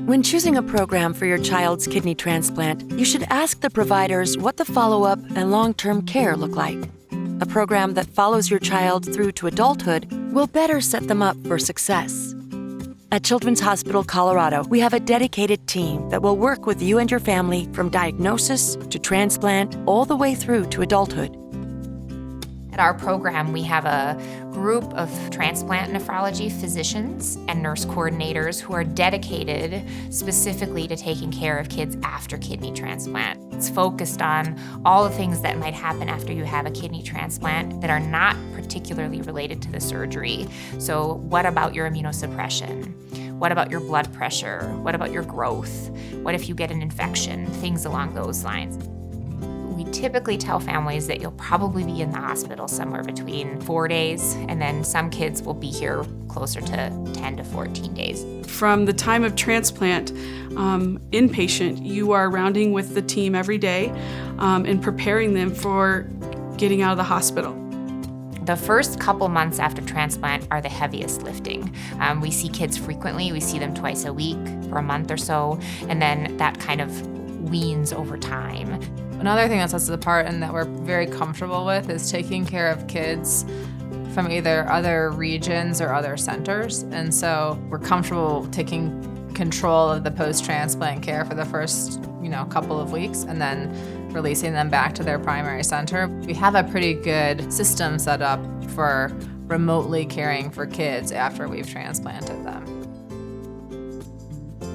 When choosing a program for your child's kidney transplant, you should ask the providers what the follow-up and long-term care look like. A program that follows your child through to adulthood will better set them up for success. At Children's Hospital Colorado, we have a dedicated team that will work with you and your family from diagnosis to transplant all the way through to adulthood. At our program, we have a group of transplant nephrology physicians and nurse coordinators who are dedicated specifically to taking care of kids after kidney transplant. It's focused on all the things that might happen after you have a kidney transplant that are not particularly related to the surgery. So what about your immunosuppression? What about your blood pressure? What about your growth? What if you get an infection? Things along those lines. We typically tell families that you'll probably be in the hospital somewhere between 4 days, and then some kids will be here closer to 10 to 14 days. From the time of transplant, inpatient, you are rounding with the team every day and preparing them for getting out of the hospital. The first couple months after transplant are the heaviest lifting. We see kids frequently. We see them twice a week for a month or so, and then that kind of weans over time. Another thing that sets us apart and that we're very comfortable with is taking care of kids from either other regions or other centers. And so we're comfortable taking control of the post-transplant care for the first, couple of weeks and then releasing them back to their primary center. We have a pretty good system set up for remotely caring for kids after we've transplanted them.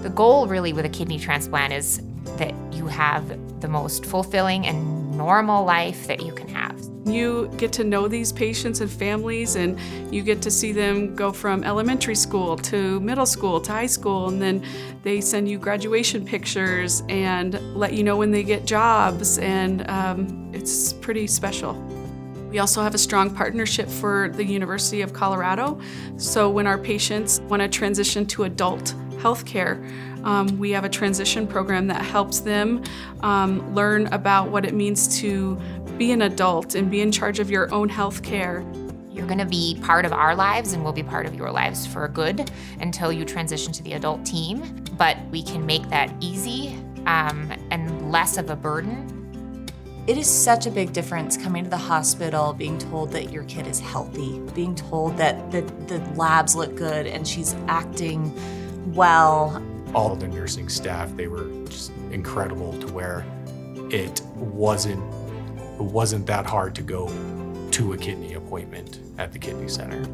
The goal really with a kidney transplant is that you have the most fulfilling and normal life that you can have. You get to know these patients and families, and you get to see them go from elementary school to middle school to high school, and then they send you graduation pictures and let you know when they get jobs, and it's pretty special. We also have a strong partnership for the University of Colorado, so when our patients want to transition to adult healthcare, we have a transition program that helps them learn about what it means to be an adult and be in charge of your own health care. You're going to be part of our lives and we'll be part of your lives for good until you transition to the adult team. But we can make that easy and less of a burden. It is such a big difference coming to the hospital, being told that your kid is healthy, being told that the labs look good and she's acting well. All of the nursing staff, they were just incredible to where it wasn't that hard to go to a kidney appointment at the kidney center.